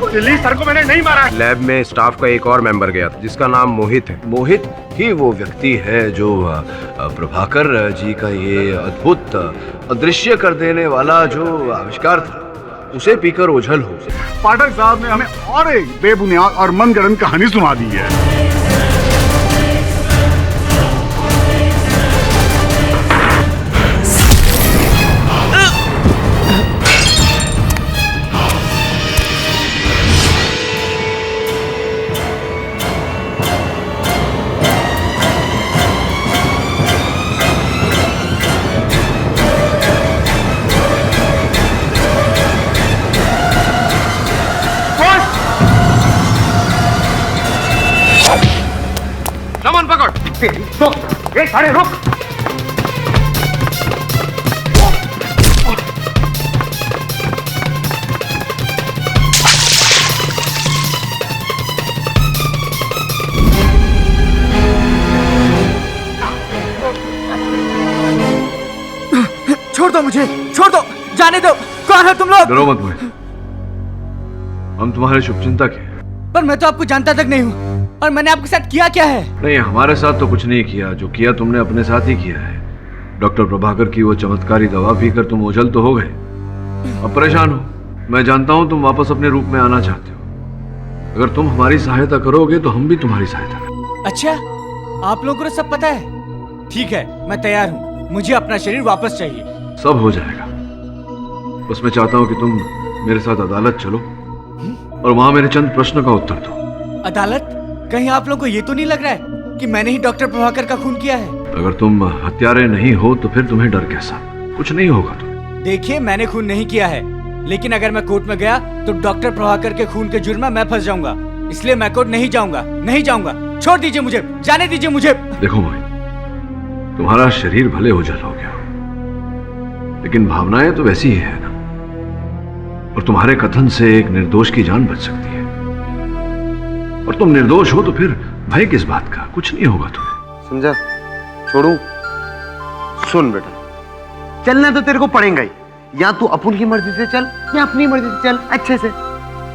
Delhi sir को मैंने नहीं मारा। लैब में स्टाफ का एक और मेंबर गया था जिसका नाम मोहित है। मोहित ही वो व्यक्ति है जो प्रभाकर जी का ये अद्भुत अदृश्य कर देने वाला जो आविष्कार था उसे पीकर ओझल हो। पाठक साहब ने हमें और एक बेबुनियाद और मनगढ़ंत कहानी सुना दी है। रमन पकड़। रुक, ए सारे रुक। छोड़ दो मुझे, छोड़ दो, जाने दो। कौन है तुम लोग? डरो मत मोहित, हम तुम्हारे शुभचिंतक हैं। पर मैं तो आपको जानता तक नहीं हूँ। और मैंने आपके साथ किया क्या है? नहीं, हमारे साथ तो कुछ नहीं किया। जो किया तुमने अपने साथ ही किया है। डॉक्टर प्रभाकर की वो चमत्कारी दवा पीकर तुम ओझल तो हो गए, अब परेशान हो। मैं जानता हूँ तुम वापस अपने रूप में आना चाहते हो। अगर तुम हमारी सहायता करोगे तो हम भी तुम्हारी सहायता करेंगे। अच्छा, आप लोगों को सब पता है? ठीक है, मैं तैयार हूँ। मुझे अपना शरीर वापस चाहिए। सब हो जाएगा। बस मैं चाहता हूँ कि तुम मेरे साथ अदालत चलो और वहां मेरे चंद प्रश्न का उत्तर दो। अदालत? कहीं आप लोगों को ये तो नहीं लग रहा है कि मैंने ही डॉक्टर प्रभाकर का खून किया है? अगर तुम हत्यारे नहीं हो तो फिर तुम्हें डर कैसा? कुछ नहीं होगा तुम्हें। देखिए, मैंने खून नहीं किया है, लेकिन अगर मैं कोर्ट में गया तो डॉक्टर प्रभाकर के खून के जुर्म में मैं फंस जाऊंगा। इसलिए मैं कोर्ट नहीं जाऊंगा, नहीं जाऊंगा। छोड़ दीजिए मुझे, जाने दीजिए मुझे। देखो मोहित, तुम्हारा शरीर भले ओझल हो गया, लेकिन भावनाएं तो वैसी ही है ना। और तुम्हारे कथन से एक निर्दोष की जान बच सकती है। और तुम निर्दोष हो तो फिर भय किस बात का? कुछ नहीं होगा तुम्हें। समझा? छोड़ू? सुन बेटा, चलना तो तेरे को पड़ेगा ही। या तू अपन की मर्जी से चल या अपनी मर्जी से चल अच्छे से।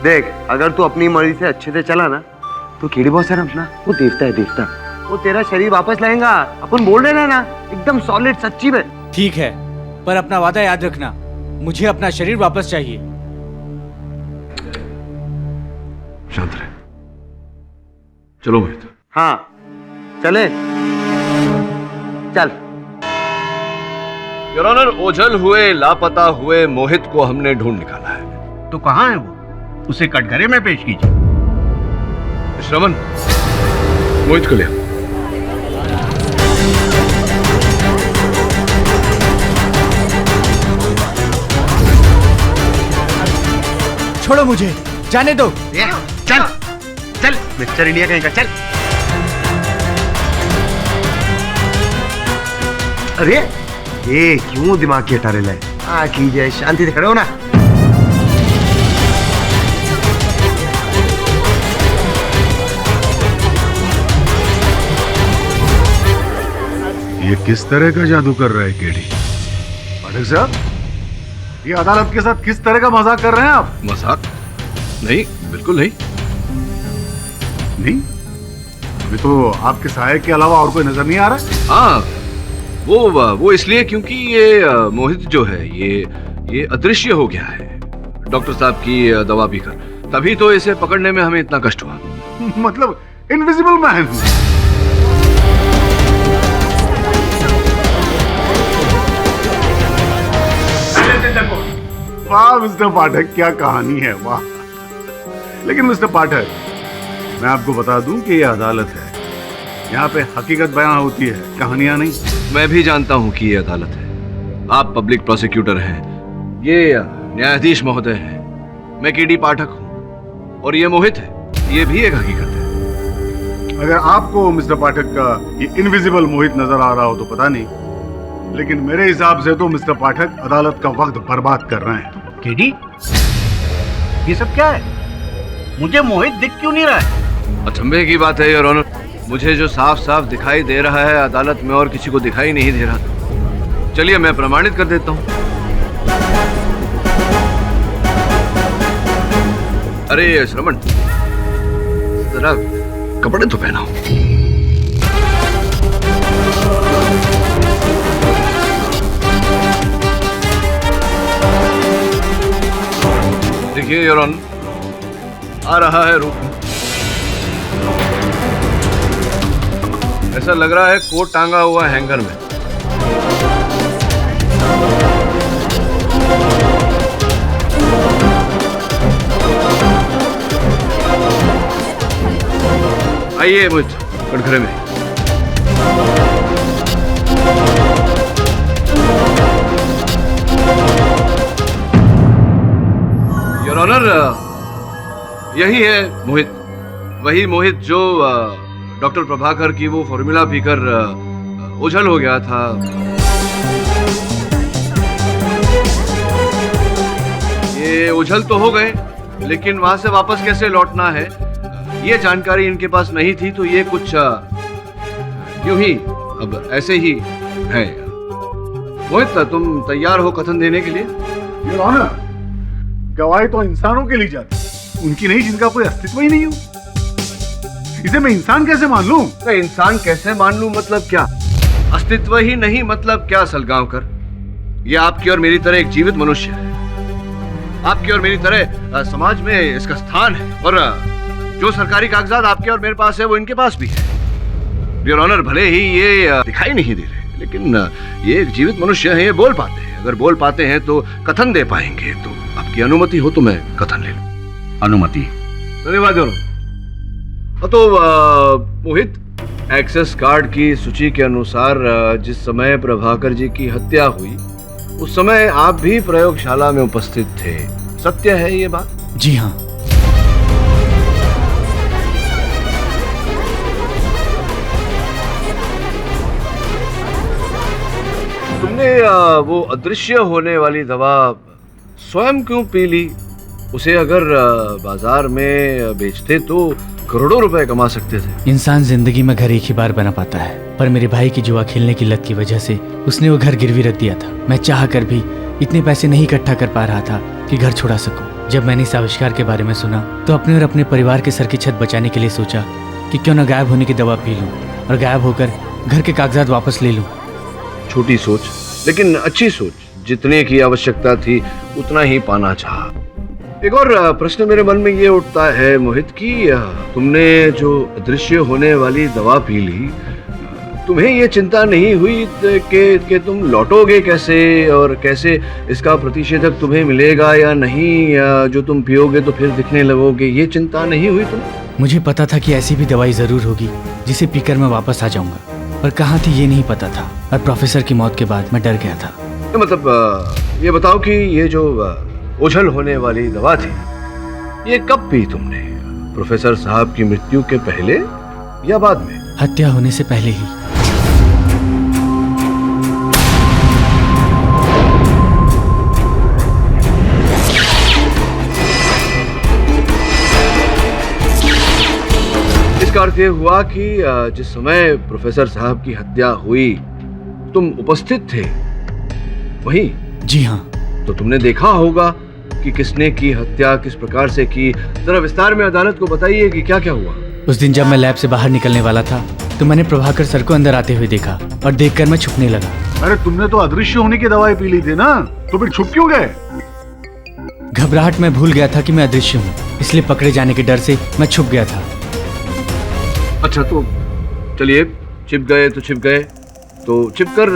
देख, अगर तू अपनी मर्जी से अच्छे से चला ना तो कीड़ी बहुत सारा अपना वो देवता है, देवता। वो तेरा शरीर वापस लाएगा। अपन बोल रहे ना, एकदम सॉलिड सच्ची में। ठीक है, पर अपना वादा याद रखना। मुझे अपना शरीर वापस चाहिए। शांत रहे। चलो मोहित। हाँ चले, चल। योर ऑनर, ओझल हुए लापता हुए मोहित को हमने ढूंढ निकाला है। तो कहाँ है वो? उसे कटघरे में पेश कीजिए। श्रवण, मोहित को ले आओ। छोड़ो मुझे, जाने दो। चल चल, मिस्टर इंडिया कहीं का, चल। अरे ये क्यों दिमाग की हटा रहे? आ कीजिए, शांति से खड़े हो ना। ये किस तरह का जादू कर रहा है केडी? पाठक साहब, ये अदालत के साथ किस तरह का मजाक कर रहे हैं आप? मजाक नहीं, बिल्कुल नहीं। नहीं, अभी तो आपके सहायक के अलावा और कोई नजर नहीं आ रहा। हाँ, वो इसलिए क्योंकि ये मोहित जो है ये अदृश्य हो गया है डॉक्टर साहब की दवा पीकर। तभी तो इसे पकड़ने में हमें इतना कष्ट हुआ। मतलब इनविजिबल मैन। वाह मिस्टर पाठक, क्या कहानी है, वाह। लेकिन मिस्टर पाठक, मैं आपको बता दूं कि यह अदालत है। यहाँ पे हकीकत बयां होती है, कहानियां नहीं। मैं भी जानता हूँ कि ये अदालत है। आप पब्लिक प्रोसिक्यूटर हैं, ये न्यायाधीश महोदय हैं, मैं केडी पाठक हूँ और ये मोहित है। ये भी एक हकीकत है। अगर आपको मिस्टर पाठक का ये इनविजिबल मोहित नजर आ रहा हो तो पता नहीं, लेकिन मेरे हिसाब से तो मिस्टर पाठक अदालत का वक्त बर्बाद कर रहे हैं। केडी, ये सब क्या है? मुझे मोहित दिख क्यों नहीं रहा है? अचंभे की बात है योर ऑनर, मुझे जो साफ साफ दिखाई दे रहा है अदालत में और किसी को दिखाई नहीं दे रहा। चलिए मैं प्रमाणित कर देता हूँ। अरे श्रवण, जरा कपड़े तो पहनाओ। देखिए योर ऑनर, आ रहा है रूप। ऐसा लग रहा है कोट टांगा हुआ हैंगर में। आइए मुझ कटघरे में। योर ऑनर, यही है मोहित, वही मोहित जो डॉक्टर प्रभाकर की वो फॉर्मूला पीकर ओझल हो गया था। ये ओझल तो हो गए, लेकिन वहां से वापस कैसे लौटना है ये जानकारी इनके पास नहीं थी, तो ये कुछ यूं ही अब ऐसे ही है। मोहित, तुम तैयार हो कथन देने के लिए? योर ऑनर, गवाही तो इंसानों के लिए जाती, उनकी नहीं जिनका कोई अस्तित्व ही नहीं हो। इसे मैं इंसान कैसे मान लूं? तो इंसान कैसे मान लूं मतलब क्या? अस्तित्व ही नहीं मतलब क्या सलगांवकर? ये आपकी और मेरी तरह एक जीवित मनुष्य है। आपकी और मेरी तरह समाज में इसका स्थान है, और जो सरकारी कागजात आपके और मेरे पास है वो इनके पास भी है। योर ऑनर, भले ही ये दिखाई नहीं दे रहे, लेकिन ये एक जीवित मनुष्य है, ये बोल पाते हैं। अगर बोल पाते हैं तो कथन दे पाएंगे। तो आपकी अनुमति हो तो मैं कथन ले लूं। अनुमति? धन्यवाद योर ऑनर। तो मोहित, एक्सेस कार्ड की सूची के अनुसार जिस समय प्रभाकर जी की हत्या हुई उस समय आप भी प्रयोगशाला में उपस्थित थे, सत्य है ये बात? जी हाँ। तुमने वो अदृश्य होने वाली दवा स्वयं क्यों पी ली? उसे अगर बाजार में बेचते तो करोड़ों रुपए कमा सकते थे। इंसान जिंदगी में घर एक ही बार बना पाता है, पर मेरे भाई की जुआ खेलने की लत की वजह से उसने वो घर गिरवी रख दिया था। मैं चाह कर भी इतने पैसे नहीं इकट्ठा कर पा रहा था कि घर छुड़ा सकूं। जब मैंने इस आविष्कार के बारे में सुना तो अपने और अपने परिवार के सर की छत बचाने के लिए सोचा कि क्यों न गायब होने की दवा पी लूं और गायब होकर घर के कागजात वापस ले लूं। छोटी सोच, लेकिन अच्छी सोच। जितने की आवश्यकता थी उतना ही पाना चाहा। एक और प्रश्न मेरे मन में ये उठता है मोहित कि तुमने जो अदृश्य होने वाली दवा पी ली, तुम्हें ये चिंता नहीं हुई कि तुम लौटोगे कैसे और कैसे इसका प्रतिषेधक तुम्हें मिलेगा या नहीं, या जो तुम पियोगे तो फिर दिखने लगोगे, ये चिंता नहीं हुई तुम्हें? मुझे पता था कि ऐसी भी दवाई जरूर होगी जिसे पीकर मैं वापस आ जाऊंगा, पर कहाँ थी ये नहीं पता था। और प्रोफेसर की मौत के बाद मैं डर गया था। तो मतलब ये बताओ कि ये जो ओझल होने वाली दवा थी ये कब पी तुमने? प्रोफेसर साहब की मृत्यु के पहले या बाद में? हत्या होने से पहले ही। इसका अर्थ ये हुआ कि जिस समय प्रोफेसर साहब की हत्या हुई तुम उपस्थित थे वहीं? जी हाँ। तो तुमने देखा होगा कि किसने की हत्या, किस प्रकार से की। जरा विस्तार में अदालत को बताइए कि क्या क्या हुआ। उस दिन जब मैं लैब से बाहर निकलने वाला था तो मैंने प्रभाकर सर को अंदर आते हुए देखा और देखकर मैं छुपने लगा। अरे तुमने तो अदृश्य होने की दवाई पी ली थी ना, तो फिर छुप क्यों गए? घबराहट में भूल गया था कि मैं अदृश्य हूँ, इसलिए पकड़े जाने के डर से मैं छुप गया था। अच्छा, तो चलिए, छिप गए तो छिप गए, तो छिपकर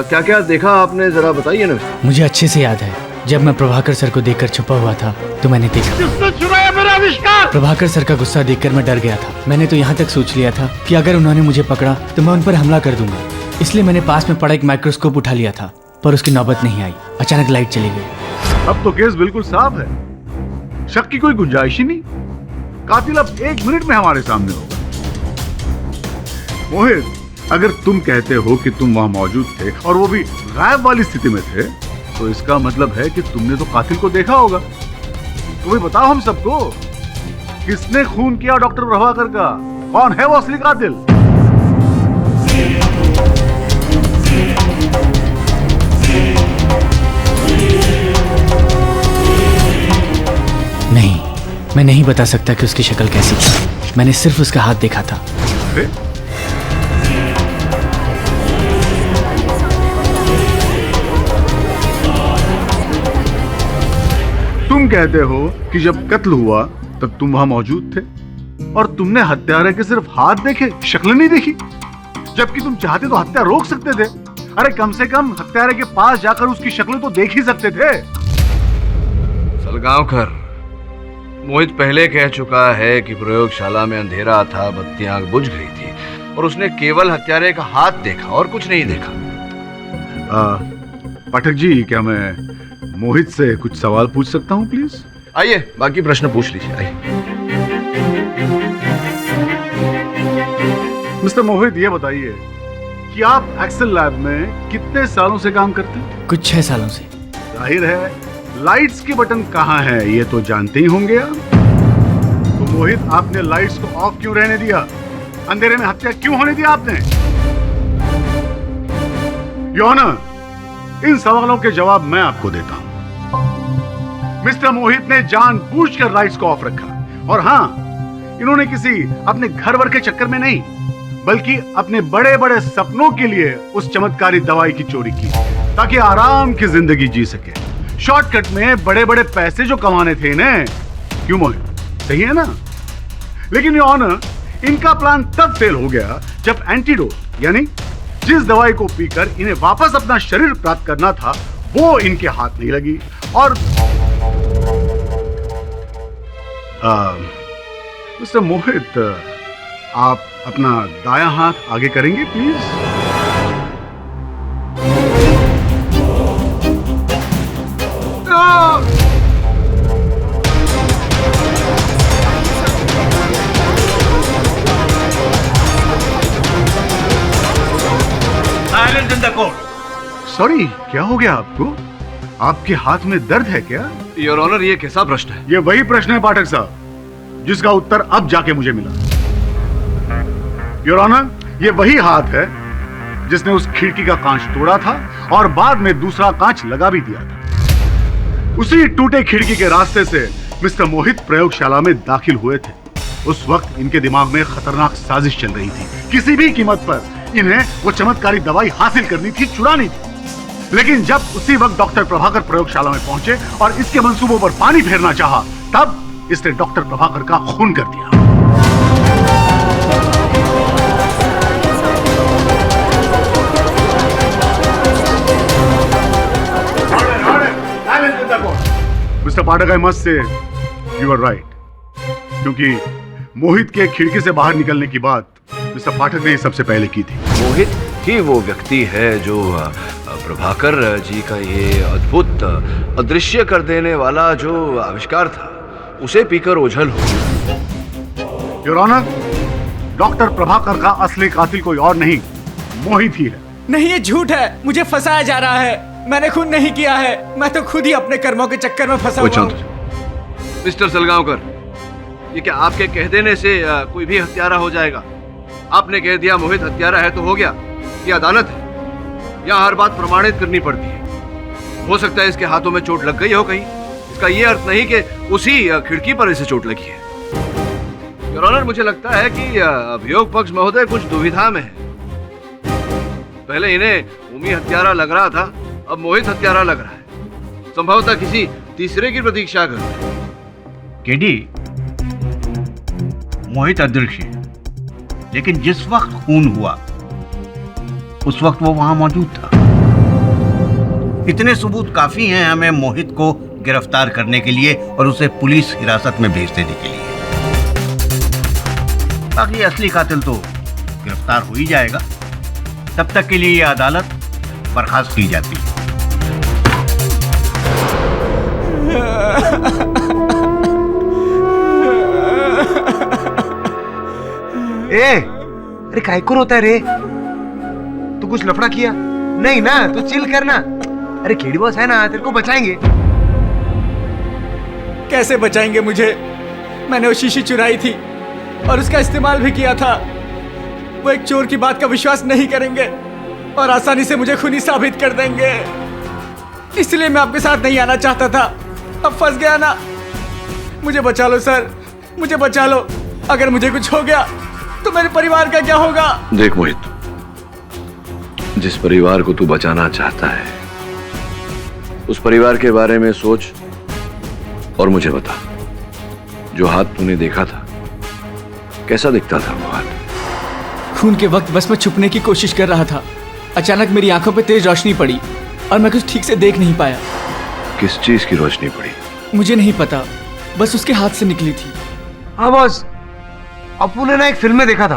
क्या क्या देखा आपने, जरा बताइए ना। मुझे अच्छे से याद है, जब मैं प्रभाकर सर को देखकर छुपा हुआ था तो मैंने देखा। किसने चुराया मेरा आविष्कार? प्रभाकर सर का गुस्सा देखकर मैं डर गया था। मैंने तो यहाँ तक सोच लिया था कि अगर उन्होंने मुझे पकड़ा तो मैं उन पर हमला कर दूंगा, इसलिए मैंने पास में पड़ा एक माइक्रोस्कोप उठा लिया था, पर उसकी नौबत नहीं आई। अचानक लाइट चली गई। अब तो केस बिल्कुल साफ है, शक की कोई गुंजाइश ही नहीं। कातिल अब 1 मिनट में हमारे सामने होगा। मोहित, अगर तुम कहते हो कि तुम वहां मौजूद थे और वो भी गायब वाली स्थिति में थे, तो इसका मतलब है कि तुमने तो कातिल को देखा होगा। तो भाई बताओ हम सबको, किसने खून किया डॉक्टर प्रभाकर का? कौन है वो असली कातिल? नहीं, मैं नहीं बता सकता कि उसकी शक्ल कैसी थी। मैंने सिर्फ उसका हाथ देखा था। अरे? तुम कहते हो कि जब कत्ल हुआ तब तुम वहां मौजूद थे और तुमने हत्यारे के सिर्फ हाथ देखे, शक्ल नहीं देखी, जबकि तुम चाहते तो हत्या रोक सकते थे। अरे कम से कम हत्यारे के पास जाकर उसकी शक्ल तो देख ही सकते थे। सलगांवकर, मोहित पहले कह चुका है कि प्रयोगशाला में अंधेरा था, बत्तियां आग बुझ गई थी और उसने केवल हत्यारे का हाथ देखा और कुछ नहीं देखा। पाठक जी, क्या मैं मोहित से कुछ सवाल पूछ सकता हूँ प्लीज? आइए, बाकी प्रश्न पूछ लीजिए, आइए। मिस्टर मोहित, ये बताइए कि आप एक्सेल लैब में कितने सालों से काम करते हैं? कुछ 6 सालों से। जाहिर है लाइट्स के बटन कहाँ है ये तो जानते ही होंगे आप। तो मोहित, आपने लाइट्स को ऑफ क्यों रहने दिया? अंधेरे में हत्या क्यों होने दिया आपने? योर ऑनर, इन सवालों के जवाब मैं आपको देता हूं। मिस्टर मोहित ने जानबूझकर लाइट्स को ऑफ रखा और हां, इन्होंने किसी अपने घर वर के चक्कर में नहीं, बल्कि अपने बड़े बड़े सपनों के लिए उस चमत्कारी दवाई की चोरी की ताकि आराम की जिंदगी जी सके। शॉर्टकट में बड़े बड़े पैसे जो कमाने थे इन्हें। क्यों मोहित, सही है ना? लेकिन योर ऑनर, इनका प्लान तब फेल हो गया जब एंटीडोट यानी जिस दवाई को पीकर इन्हें वापस अपना शरीर प्राप्त करना था वो इनके हाथ नहीं लगी। और मिस्टर मोहित, आप अपना दायां हाथ आगे करेंगे please? Silence in the court. Sorry, क्या हो गया आपको? आपके हाथ में दर्द है क्या? योर ऑनर, ये कैसा प्रश्न है? ये वही प्रश्न है पाठक साहब जिसका उत्तर अब जाके मुझे मिला। योर ऑनर, ये वही हाथ है जिसने उस खिड़की का कांच तोड़ा था और बाद में दूसरा कांच लगा भी दिया था। उसी टूटे खिड़की के रास्ते से मिस्टर मोहित प्रयोगशाला में दाखिल हुए थे। उस वक्त इनके दिमाग में खतरनाक साजिश चल रही थी। किसी भी कीमत पर इन्हें वो चमत्कारी दवाई हासिल करनी थी, चुरानी थी। लेकिन जब उसी वक्त डॉक्टर प्रभाकर प्रयोगशाला में पहुंचे और इसके मंसूबों पर पानी फेरना चाहा, तब इसने डॉक्टर प्रभाकर का खून कर दिया। Mr Pathak, I must say you are right, क्योंकि मोहित के खिड़की से बाहर निकलने की बात मिस्टर पाठक ने सबसे पहले की थी। मोहित ही वो व्यक्ति है जो प्रभाकर जी का ये अद्भुत अदृश्य कर देने वाला जो आविष्कार था उसे पीकर ओझल हो। योर ऑनर, डॉक्टर प्रभाकर का असली कातिल कोई और नहीं, मोहित ही है। नहीं, ये झूठ है। मुझे फंसाया जा रहा है। मैंने खून नहीं किया है। मैं तो खुद ही अपने कर्मों के चक्कर में फंसा हुआ हूं। मिस्टर सलगांवकर, ये क्या आपके कह देने से कोई भी हत्यारा हो जाएगा? आपने कह दिया मोहित हत्यारा है तो हो गया। ये अदालत है, यहाँ हर बात प्रमाणित करनी पड़ती है। हो सकता है इसके हाथों में चोट लग गई हो कहीं, इसका ये अर्थ नहीं कि उसी खिड़की पर इसे चोट लगी है। योर ऑनर, मुझे लगता है कि अभियोग पक्ष महोदय कुछ दुविधा में है। पहले इन्हें उमी हत्यारा लग रहा था, अब मोहित हत्यारा लग रहा है। संभवतः किसी तीसरे की प्रतीक्षा कर रहे हैं। केडी, मोहित अदृश्य है, लेकिन जिस वक्त खून हुआ उस वक्त वो वहां मौजूद था। इतने सबूत काफी हैं हमें मोहित को गिरफ्तार करने के लिए और उसे पुलिस हिरासत में भेज देने के लिए। बाकी असली कातिल तो गिरफ्तार हो ही जाएगा। तब तक के लिए यह अदालत बर्खास्त की जाती है। अरे काय को रोता है रे? तू कुछ लफड़ा किया? नहीं ना, तो चिल करना। अरे केडी बॉस है ना, तेरे को बचाएंगे। कैसे बचाएंगे मुझे? मैंने वो शीशी चुराई थी और उसका इस्तेमाल भी किया था। वो एक चोर की बात का विश्वास नहीं करेंगे और आसानी से मुझे खूनी साबित कर देंगे। इसलिए मैं आपके साथ नहीं आना चाहता था। अब फंस गया ना। मुझे बचा लो सर, मुझे बचा लो। अगर मुझे कुछ हो गया तो मेरे परिवार का क्या होगा? देख मोहित, जिस परिवार को तू बचाना चाहता है उस परिवार के बारे में सोच और मुझे बता, जो हाथ तूने देखा था कैसा दिखता था वो हाथ? खून के वक्त बस मैं छुपने की कोशिश कर रहा था। अचानक मेरी आंखों पे तेज रोशनी पड़ी और मैं कुछ ठीक से देख नहीं पाया। किस चीज की रोशनी पड़ी? मुझे नहीं पता, बस उसके हाथ से निकली थी। हाँ बॉस, अपू ने ना एक फिल्म में देखा था,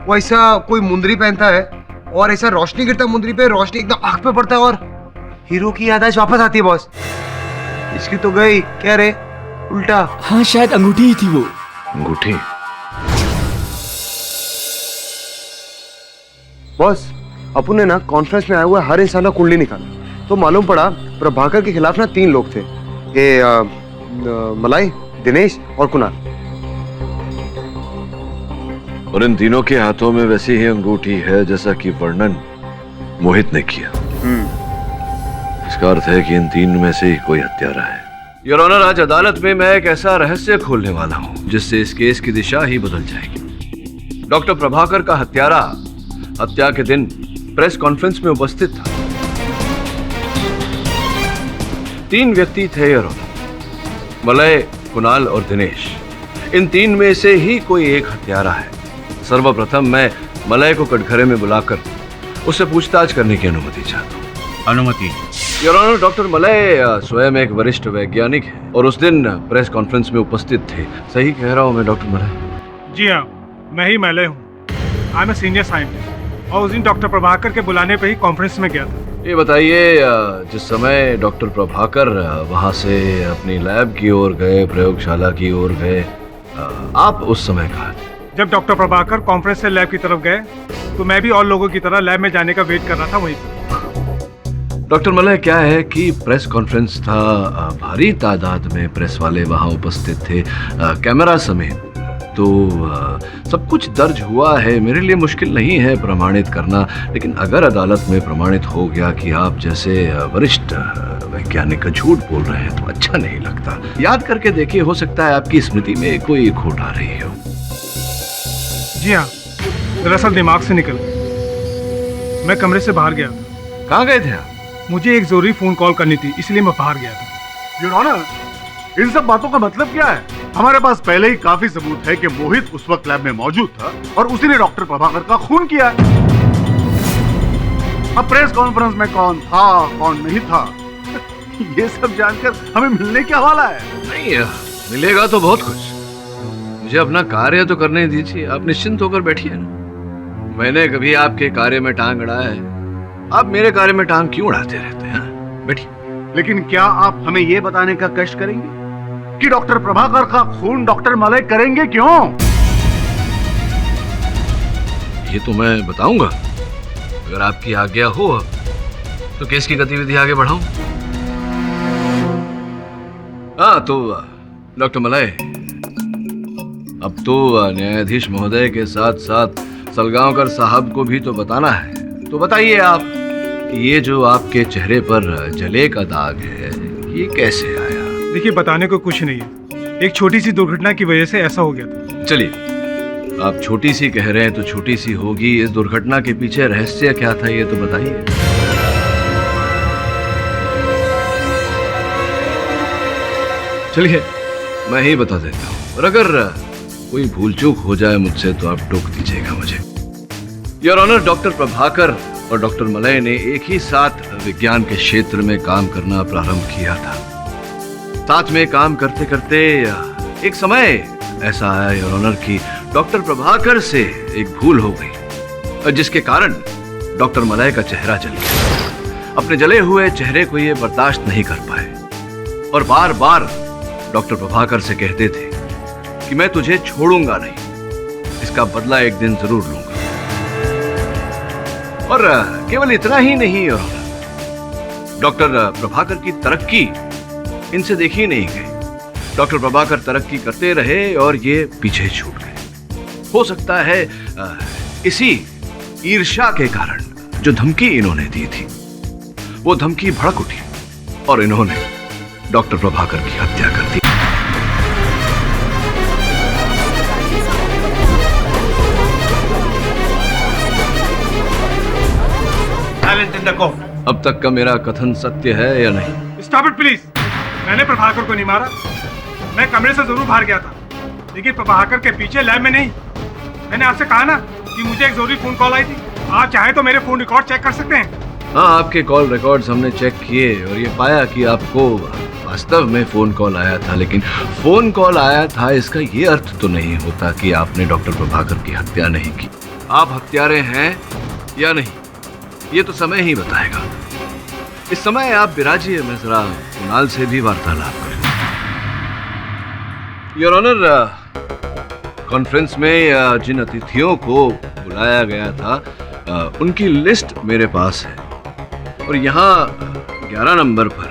वो ऐसा कोई मुंदरी पहनता है और ऐसा रोशनी गिरता है मुंदरी पे, रोशनी एकदम आंख पे पड़ता है और हीरो की याददाश्त वापस आती है बॉस। इसकी तो गई, क्या रे उल्टा। हाँ शायद अंगूठी ही थी वो। अंगूठी? बॉस, अपू ने ना कॉन्फ्रेंस में आया हुआ हर इंसान का कुंडली निकाला तो मालूम पड़ा प्रभाकर के खिलाफ ना 3 लोग थे, ये मलाई, दिनेश और कुणाल। और इन तीनों के हाथों में वैसी ही अंगूठी है जैसा कि वर्णन मोहित ने किया। इसका अर्थ है कि इन 3 में से ही कोई हत्यारा है। योर ऑनर, आज अदालत में मैं एक ऐसा रहस्य खोलने वाला हूं जिससे इस केस की दिशा ही बदल जाएगी। डॉक्टर प्रभाकर का हत्यारा हत्या के दिन प्रेस कॉन्फ्रेंस में उपस्थित था। 3 व्यक्ति थे योर ऑनर, मलय, कुणाल और दिनेश। इन 3 में से ही कोई एक हत्यारा है। सर्वप्रथम मैं मलय को कटघरे में बुलाकर उससे पूछताछ करने की अनुमति चाहता हूँ। अनुमति? योर ऑनर, डॉक्टर मलय स्वयं एक वरिष्ठ वैज्ञानिक है और उस दिन प्रेस कॉन्फ्रेंस में उपस्थित थे। सही कह रहा हूँ मैं डॉक्टर मलय? जी हाँ, मैं ही मलय हूँ। I am a senior scientist और उस दिन डॉक्टर प्रभाकर के बुलाने पे ही कॉन्फ्रेंस में गया था। ये बताइए, जिस समय डॉक्टर प्रभाकर वहाँ से अपनी लैब की ओर गए, प्रयोगशाला की ओर गए, आप उस समय कहाँ थे? जब डॉक्टर प्रभाकर कॉन्फ्रेंस से लैब की तरफ गए तो मैं भी और लोगों की तरह लैब में जाने का वेट कर रहा था वहीं पर। डॉक्टर मलय, क्या है कि प्रेस कॉन्फ्रेंस था, भारी तादाद में प्रेस वाले वहाँ उपस्थित थे, कैमरा समेत, तो सब कुछ दर्ज हुआ है। मेरे लिए मुश्किल नहीं है प्रमाणित करना, लेकिन अगर अदालत में प्रमाणित हो गया कि आप जैसे वरिष्ठ वैज्ञानिक का झूठ बोल रहे हैं तो अच्छा नहीं लगता। याद करके देखिए, हो सकता है आपकी स्मृति में कोई खोट आ रही हो। जी हाँ, दरअसल दिमाग से निकल गया। मैं कमरे से बाहर गया था। कहाँ गए थे आप? मुझे एक जरूरी फोन कॉल करनी थी, इसलिए मैं बाहर गया था। योर ऑनर, इन सब बातों का मतलब क्या है? हमारे पास पहले ही काफी सबूत है कि मोहित उस वक्त लैब में मौजूद था और उसी ने डॉक्टर प्रभाकर का खून किया। अब प्रेस कॉन्फ्रेंस में कौन था कौन नहीं था ये सब जानकर हमें मिलने क्या वाला है? नहीं, मिलेगा तो बहुत कुछ। मुझे अपना कार्य तो करने दीजिए। आप निश्चिंत होकर बैठिए ना। मैंने कभी आपके कार्य में टांग अड़ाया है? आप मेरे कार्य में टांग क्यों अड़ाते रहते हैं? बैठिए। लेकिन क्या आप हमें ये बताने का कष्ट करेंगे कि डॉक्टर प्रभाकर का खून डॉक्टर मलय करेंगे क्यों? ये तो मैं बताऊंगा, अगर आपकी आज्ञा हो तो केस की गतिविधि आगे बढ़ाऊं। हाँ तो डॉक्टर मलय, अब तो न्यायाधीश महोदय के साथ साथ सलगांवकर साहब को भी तो बताना है। तो बताइए आप, ये जो आपके चेहरे पर जले का दाग है ये कैसे आया? देखिए, बताने को कुछ नहीं है, एक छोटी सी दुर्घटना की वजह से ऐसा हो गया था। चलिए, आप छोटी सी कह रहे हैं तो छोटी सी होगी। इस दुर्घटना के पीछे रहस्य क्या था ये तो बताइए। चलिए, मैं ही बता देता हूँ, और अगर कोई भूल चूक हो जाए मुझसे तो आप टोक दीजिएगा मुझे। योर ऑनर, डॉक्टर प्रभाकर और डॉक्टर मलय ने एक ही साथ विज्ञान के क्षेत्र में काम करना प्रारंभ किया था। साथ में काम करते करते एक समय ऐसा आया योर ऑनर कि डॉक्टर प्रभाकर से एक भूल हो गई, जिसके कारण डॉक्टर मलय का चेहरा जल गया। अपने जले हुए चेहरे को ये बर्दाश्त नहीं कर पाए और बार बार डॉक्टर प्रभाकर से कहते थे कि मैं तुझे छोड़ूंगा नहीं, इसका बदला एक दिन जरूर लूंगा। और केवल इतना ही नहीं योर ऑनर, डॉक्टर प्रभाकर की तरक्की इनसे देखी नहीं गई। डॉक्टर प्रभाकर तरक्की करते रहे और ये पीछे छूट गए। हो सकता है इसी ईर्ष्या के कारण जो धमकी इन्होंने दी थी वो धमकी भड़क उठी और इन्होंने डॉक्टर प्रभाकर की हत्या कर दी। Sindakov. अब तक का मेरा कथन सत्य है या नहीं? Stop it please. मैंने प्रभाकर को नहीं मारा। मैं कमरे से जरूर बाहर गया था, लेकिन प्रभाकर के पीछे लैब में नहीं। मैंने आपसे कहा ना कि मुझे एक जरूरी फोन कॉल आई थी। आप चाहे तो मेरे फोन रिकॉर्ड चेक कर सकते हैं। हाँ, आपके कॉल रिकॉर्ड्स हमने चेक किए और ये पाया कि आपको वास्तव में फोन कॉल आया था, लेकिन फोन कॉल आया था इसका ये अर्थ तो नहीं होता कि आपने डॉक्टर प्रभाकर की हत्या नहीं की। आप हत्यारे हैं या नहीं, ये तो समय ही बताएगा। इस समय आप विराजिए, मैं जरा कुणाल से भी वार्तालाप करूं। योर ऑनर, कॉन्फ्रेंस में जिन अतिथियों को बुलाया गया था उनकी लिस्ट मेरे पास है और यहाँ 11 नंबर पर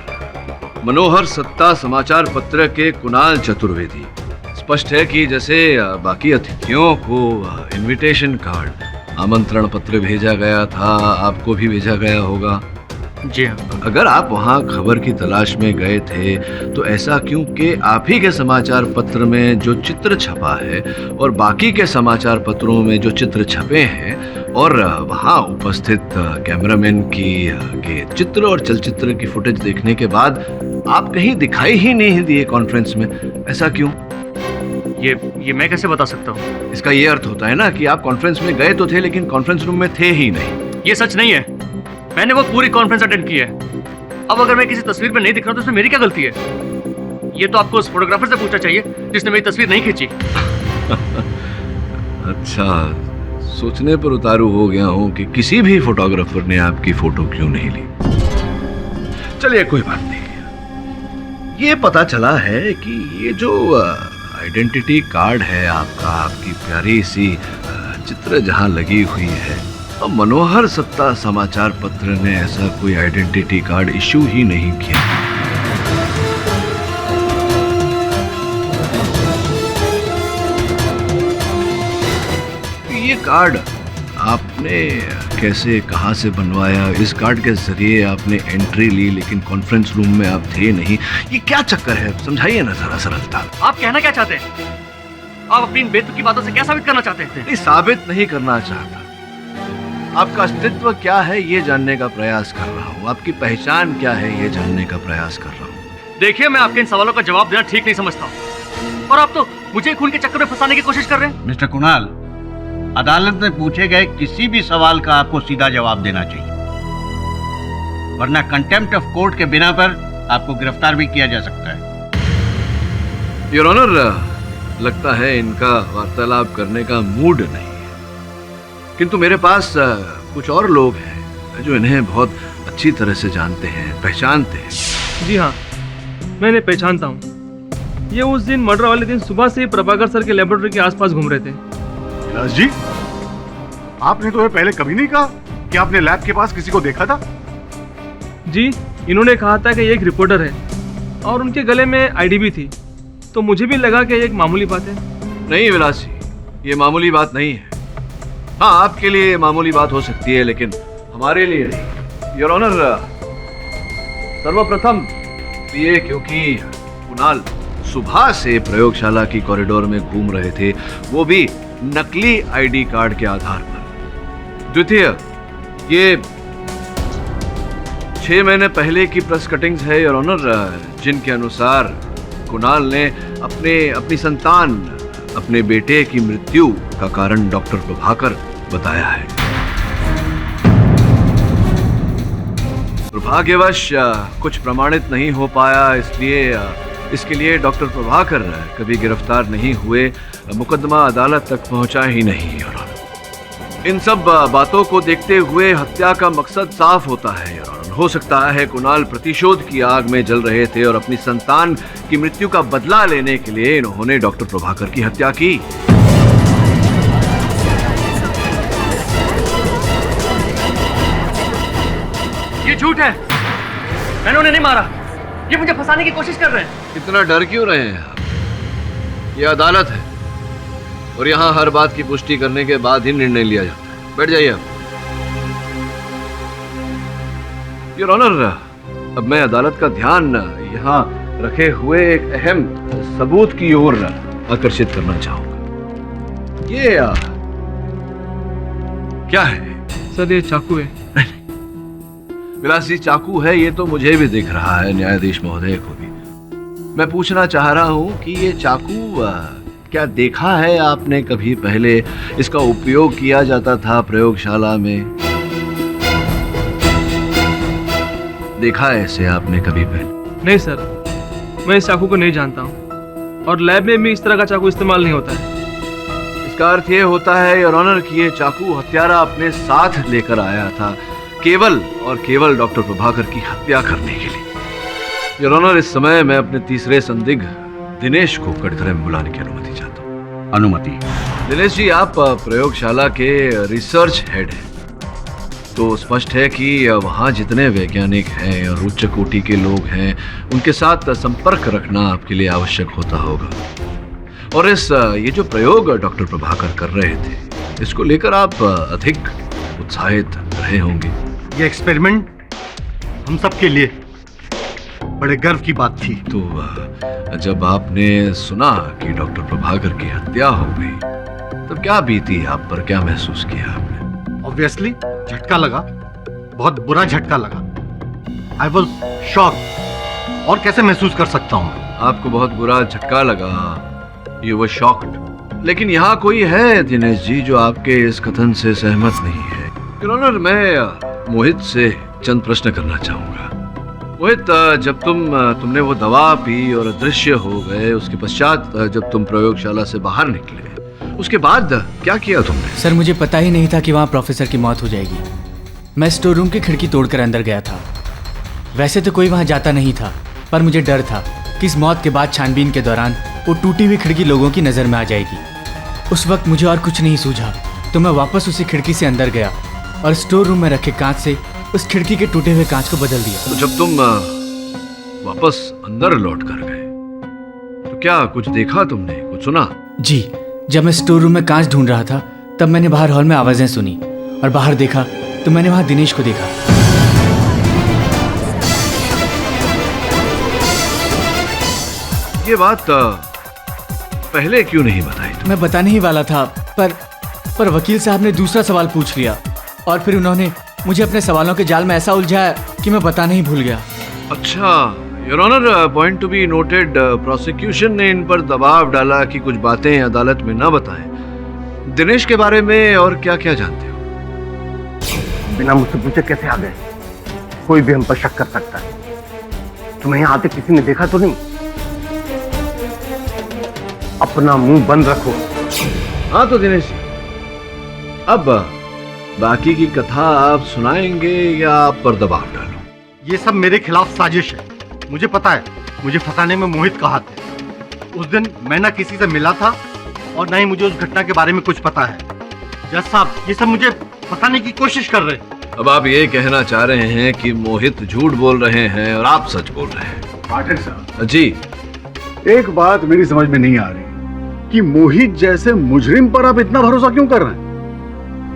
मनोहर सत्ता समाचार पत्र के कुणाल चतुर्वेदी। स्पष्ट है कि जैसे बाकी अतिथियों को इनविटेशन कार्ड, आमंत्रण पत्र भेजा गया था, आपको भी भेजा गया होगा। जी हाँ। अगर आप वहाँ खबर की तलाश में गए थे तो ऐसा क्यों कि आप ही के समाचार पत्र में जो चित्र छपा है और बाकी के समाचार पत्रों में जो चित्र छपे हैं और वहाँ उपस्थित कैमरामैन के चित्र और चलचित्र की फुटेज देखने के बाद आप कहीं दिखाई ही नहीं दिए कॉन्फ्रेंस में, ऐसा क्यों? ये मैं कैसे बता सकता हूँ? इसका ये अर्थ होता है ना कि आप कॉन्फ्रेंस में गए तो थे लेकिन कॉन्फ्रेंस रूम में थे ही नहीं। ये सच नहीं है। मैंने वो पूरी कॉन्फ्रेंस अटेंड की है। अब अगर मैं किसी तस्वीर में नहीं दिख रहा तो उसमें मेरी क्या गलती है? ये तो आपको उस फोटोग्राफर से पूछना चाहिए जिसने मेरी तस्वीर नहीं खींची। अच्छा, सोचने पर उतारू हो गया हूं कि किसी भी फोटोग्राफर ने आपकी फोटो क्यों नहीं ली। चलिए कोई बात नहीं। ये पता चला है कि ये जो आइडेंटिटी कार्ड है आपका, आपकी प्यारी सी चित्र जहां लगी हुई है, अब मनोहर सत्ता समाचार पत्र ने ऐसा कोई आइडेंटिटी कार्ड इशू ही नहीं किया। ये कार्ड आपने कैसे, कहां से बनवाया? इस कार्ड के जरिए आपने एंट्री ली लेकिन कॉन्फ्रेंस रूम में आप थे नहीं। ये क्या चक्कर है, समझाइए ना जरा सरलता। आप कहना क्या चाहते हैं? आप अपनी बेतुकी बातों से क्या साबित करना चाहते हैं? नहीं, साबित नहीं करना चाहता। आपका अस्तित्व क्या है ये जानने का प्रयास कर रहा हूँ। आपकी पहचान क्या है ये जानने का प्रयास कर रहा हूँ। देखिए, मैं आपके इन सवालों का जवाब देना ठीक नहीं समझता और आप तो मुझे खून के चक्कर में फंसाने की कोशिश कर रहे हैं। मिस्टर कुणाल, अदालत में पूछे गए किसी भी सवाल का आपको सीधा जवाब देना चाहिए, वरना कंटेम्प्ट ऑफ कोर्ट के बिना पर आपको गिरफ्तार भी किया जा सकता है। योर ऑनर, लगता है इनका वार्तालाप करने का मूड नहीं है, किंतु मेरे पास कुछ और लोग हैं जो इन्हें बहुत अच्छी तरह से जानते हैं, पहचानते हैं। जी हाँ, मैंने पहचानता हूँ। ये उस दिन मर्डर वाले दिन सुबह से प्रभाकर सर के लेबोरेटरी के आसपास घूम रहे थे। विलास जी, आपने तो ये पहले कभी नहीं कहा कि आपने लैब के पास किसी को देखा था। जी, इन्होंने कहा था कि ये एक रिपोर्टर है और उनके गले में आईडी भी थी, तो मुझे भी लगा कि ये एक मामूली बात है। नहीं विलास जी, ये मामूली बात नहीं है। हाँ, आपके लिए मामूली बात हो सकती है लेकिन हमारे लिए नहीं। योर ऑनर, सर्वप्रथम ये क्योंकि कुणाल सुबह से प्रयोगशाला की कॉरिडोर में घूम रहे थे, वो भी नकली आईडी कार्ड के आधार पर। द्वितीय, ये 6 महीने पहले की प्रेस कटिंग्स है योर ऑनर, जिनके अनुसार कुणाल ने अपनी संतान, अपने बेटे की मृत्यु का कारण डॉक्टर प्रभाकर बताया है। दुर्भाग्यवश कुछ प्रमाणित नहीं हो पाया, इसलिए इसके लिए डॉक्टर प्रभाकर कभी गिरफ्तार नहीं हुए, मुकदमा अदालत तक पहुंचा ही नहीं। और इन सब बातों को देखते हुए हत्या का मकसद साफ होता है। और हो सकता है कुणाल प्रतिशोध की आग में जल रहे थे और अपनी संतान की मृत्यु का बदला लेने के लिए इन्होंने डॉक्टर प्रभाकर की हत्या की। ये झूठ है, मैंने उन्हें नहीं मारा। ये मुझे फंसाने की कोशिश कर रहे हैं। इतना डर क्यों रहे हैं आप? ये अदालत है और यहाँ हर बात की पुष्टि करने के बाद ही निर्णय लिया जाता है। बैठ जाइए आप। योर ऑनर, अब मैं अदालत का ध्यान यहाँ रखे हुए एक अहम सबूत की ओर आकर्षित करना चाहूंगा। ये क्या है? सर, ये चाकू है। विलासी चाकू है ये तो मुझे भी दिख रहा है, न्यायाधीश महोदय को भी। मैं पूछना चाह रहा हूं कि ये चाकू क्या देखा है आपने कभी पहले इसका उपयोग किया जाता था प्रयोगशाला में? देखा है इसे आपने कभी पहले? नहीं सर, मैं इस चाकू को नहीं जानता हूँ और लैब में भी इस तरह का चाकू इस्तेमाल नहीं होता है। इसका अर्थ ये होता है योर ऑनर कि ये चाकू हत्यारा अपने साथ लेकर आया था केवल और केवल डॉक्टर प्रभाकर की हत्या करने के लिए। योर ऑनर, इस समय मैं अपने तीसरे संदिग्ध दिनेश को कटघरे में बुलाने की अनुमति चाहता हूँ। अनुमति? दिनेश जी, आप प्रयोगशाला के रिसर्च हेड हैं, तो स्पष्ट है कि वहाँ जितने वैज्ञानिक हैं और उच्च कोटि के लोग हैं उनके साथ संपर्क रखना आपके लिए आवश्यक होता होगा। और ये जो प्रयोग डॉक्टर प्रभाकर कर रहे थे इसको लेकर आप अधिक उत्साहित रहे होंगे। ये एक्सपेरिमेंट हम सबके लिए बड़े गर्व की बात थी। तो जब आपने सुना कि डॉक्टर प्रभाकर की हत्या हो गई तब क्या बीती आप पर, क्या महसूस किया आपने? ऑब्वियसली झटका लगा, बहुत बुरा झटका लगा। I was shock. और कैसे महसूस कर सकता हूँ? आपको बहुत बुरा झटका लगा, यू वर शॉक्ड। लेकिन यहाँ कोई है दिनेश जी जो आपके इस कथन से सहमत नहीं है। योर ऑनर, मैं मोहित से चंद प्रश्न करना चाहूंगा। मोहित, जब तुमने वो दवा पी और अदृश्य हो गए, उसके पश्चात जब तुम प्रयोगशाला से बाहर निकले उसके बाद क्या किया तुमने? सर, मुझे पता ही नहीं था कि वहाँ प्रोफेसर की मौत हो जाएगी। मैं स्टोर रूम की खिड़की तोड़कर अंदर गया था। वैसे तो कोई वहाँ जाता नहीं था, पर मुझे डर था कि इस मौत के बाद छानबीन के दौरान वो टूटी हुई खिड़की लोगों की नज़र में आ जाएगी। उस वक्त मुझे और कुछ नहीं सूझा, तो मैं वापस उसी खिड़की से अंदर गया और स्टोर रूम में रखे कांच से उस खिड़की के टूटे हुए कांच को बदल दिया। तो जब तुम वापस अंदर लौट कर गए तो क्या कुछ देखा तुमने, कुछ सुना? जी, जब मैं स्टोर रूम में कांच ढूंढ रहा था तब मैंने बाहर हॉल में आवाजें सुनी और बाहर देखा तो मैंने वहां दिनेश को देखा। ये बात पहले क्यों नहीं बताई तुम? मैं बताने ही वाला था, पर वकील साहब ने दूसरा सवाल पूछ लिया और फिर उन्होंने मुझे अपने सवालों के जाल में ऐसा उलझाया कि मैं बताने ही भूल गया। अच्छा, your honour, point to be noted, prosecution ने इन पर दबाव डाला कि कुछ बातें अदालत में न बताएं। दिनेश के बारे में और क्या क्या जानते हो? बिना मुझसे पूछे कैसे आ गए? कोई भी हम पर शक कर सकता है। तुम्हें यहाँ आते किसी ने देखा तो नहीं? अपना मुंह बंद रखो। हाँ तो दिनेश जी, अब बाकी की कथा आप सुनाएंगे या आप पर दबाव डालो? ये सब मेरे खिलाफ साजिश है। मुझे पता है मुझे फंसाने में मोहित का हाथ है। उस दिन मैं ना किसी से मिला था और ना ही मुझे उस घटना के बारे में कुछ पता है। जज साहब, ये सब मुझे फंसाने की कोशिश कर रहे हैं। अब आप ये कहना चाह रहे हैं कि मोहित झूठ बोल रहे हैं और आप सच बोल रहे हैं? पाठक साहब जी, एक बात मेरी समझ में नहीं आ रही कि मोहित जैसे मुजरिम पर आप इतना भरोसा क्यों कर रहे हैं?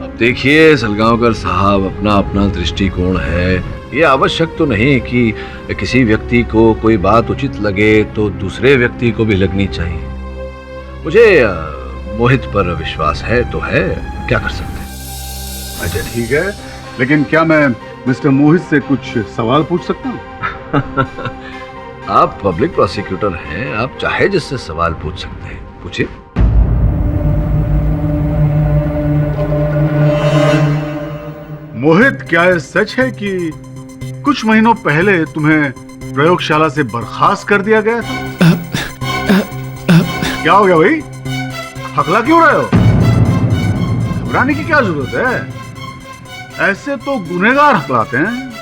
अब देखिए सलगांवकर साहब, अपना अपना दृष्टिकोण है। ये आवश्यक तो नहीं कि किसी व्यक्ति को कोई बात उचित लगे तो दूसरे व्यक्ति को भी लगनी चाहिए। मुझे मोहित पर विश्वास है तो है, क्या कर सकते हैं। अच्छा ठीक है, लेकिन क्या मैं मिस्टर मोहित से कुछ सवाल पूछ सकता हूँ? आप पब्लिक प्रोसिक्यूटर हैं, आप चाहे जिससे सवाल पूछ सकते हैं, पूछिए। मोहित, क्या ये सच है कि कुछ महीनों पहले तुम्हें प्रयोगशाला से बर्खास्त कर दिया गया था? क्या हो गया भाई, हकला क्यों रहे हो? घबराने की क्या जरूरत है? ऐसे तो गुनहगार हकलाते हैं।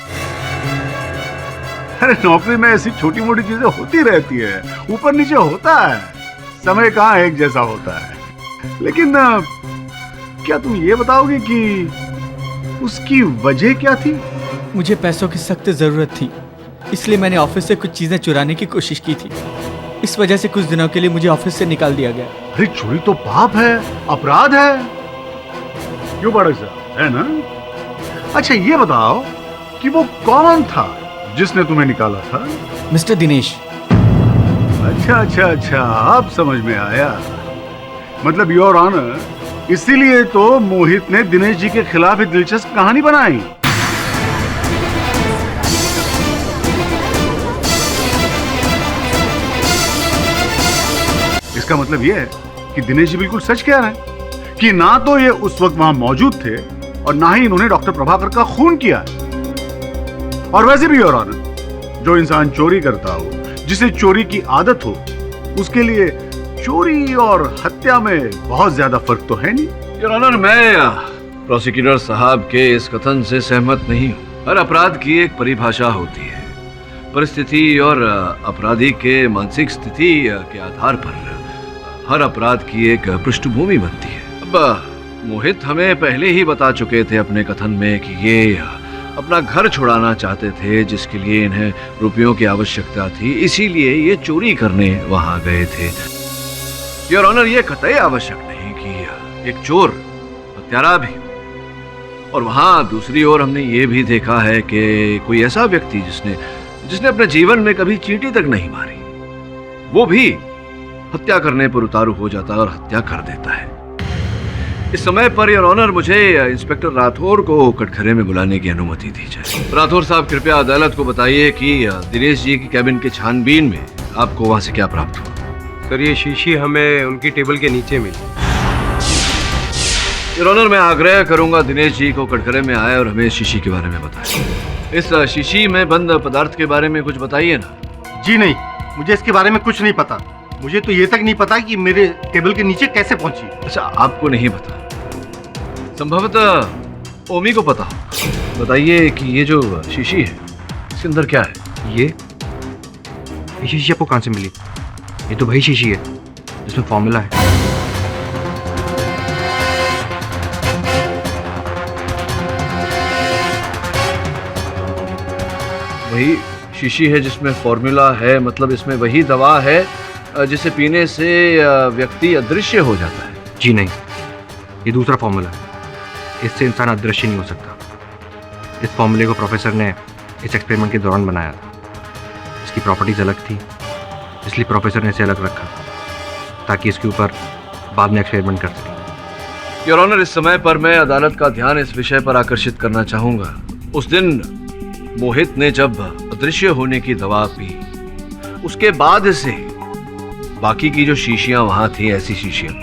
अरे नौकरी में ऐसी छोटी मोटी चीजें होती रहती है, ऊपर नीचे होता है, समय कहाँ एक जैसा होता है। लेकिन क्या तुम ये बताओगे कि उसकी वजह क्या थी? मुझे पैसों की सख्त जरूरत थी, इसलिए मैंने ऑफिस से कुछ चीजें चुराने की कोशिश की थी। इस वजह से कुछ दिनों के लिए मुझे ऑफिस से निकाल दिया गया। अरे चोरी तो पाप है, अपराध है, क्यों पाठक साहब, है ना? अच्छा ये बताओ कि वो कौन था जिसने तुम्हें निकाला था? मिस्टर दिनेश। अच्छा अच्छा अच्छा, अब समझ में आया। मतलब योर ऑनर, इसीलिए तो मोहित ने दिनेश जी के खिलाफ एक दिलचस्प कहानी बनाई। इसका मतलब यह है कि दिनेश जी बिल्कुल सच कह रहे हैं कि ना तो ये उस वक्त वहां मौजूद थे और ना ही इन्होंने डॉक्टर प्रभाकर का खून किया है। और वैसे भी योर ऑनर, जो इंसान चोरी करता हो, जिसे चोरी की आदत हो, उसके लिए चोरी और हत्या में बहुत ज्यादा फर्क तो है नहीं। योर ऑनर, मैं प्रोसिक्यूटर साहब के इस कथन से सहमत नहीं हूँ। हर अपराध की एक परिभाषा होती है, परिस्थिति और अपराधी के मानसिक स्थिति के आधार पर हर अपराध की एक पृष्ठभूमि बनती है। अब मोहित हमें पहले ही बता चुके थे अपने कथन में कि ये अपना घर छुड़ाना चाहते थे, जिसके लिए इन्हें रुपयों की आवश्यकता थी, इसीलिए ये चोरी करने वहां गए थे। योर ऑनर, ये कतई आवश्यक नहीं कि एक चोर हत्यारा भी हो। और वहां दूसरी ओर हमने ये भी देखा है कि कोई ऐसा व्यक्ति जिसने अपने जीवन में कभी चींटी तक नहीं मारी, वो भी हत्या करने पर उतारू हो जाता है और हत्या कर देता है। इस समय पर योर ऑनर, मुझे इंस्पेक्टर राठौर को कटघरे में बुलाने की अनुमति दी जाए। राठौर साहब, कृपया अदालत को बताइए कि दिनेश जी की कैबिन के छानबीन में आपको वहां से क्या प्राप्त हुआ। सर, ये शीशी हमें उनकी टेबल के नीचे मिली। योर ऑनर, मैं आग्रह करूंगा दिनेश जी को कटघरे में आए और हमें इस शीशी के बारे में बताएं। इस शीशी में बंद पदार्थ के बारे में कुछ बताइए ना। जी नहीं, मुझे इसके बारे में कुछ नहीं पता। मुझे तो ये तक नहीं पता कि मेरे टेबल के नीचे कैसे पहुंची। अच्छा, आपको नहीं पता, संभवतः ओमी को पता हो। बताइए कि ये जो शीशी है, इसके अंदर क्या है। ये शीशी आपको कहाँ से मिली? ये तो वही शीशी है जिसमें फॉर्मूला है। वही शीशी है जिसमें फॉर्मूला है, मतलब इसमें वही दवा है जिसे पीने से व्यक्ति अदृश्य हो जाता है। जी नहीं, ये दूसरा फॉर्मूला है। इससे इंसान अदृश्य नहीं हो सकता। इस फॉर्मूले को प्रोफेसर ने इस एक्सपेरिमेंट के दौरान बनाया था। इसकी प्रॉपर्टीज अलग थी, इसलिए प्रोफेसर ने इसे अलग रखा ताकि इसके ऊपर बाद में एक्सपेरिमेंट कर सके। योर ऑनर, इस समय पर मैं अदालत का ध्यान इस विषय पर आकर्षित करना चाहूंगा। उस दिन मोहित ने जब अदृश्य होने की दवा पी, उसके बाद से बाकी की जो शीशियां वहां थी, ऐसी शीशियां,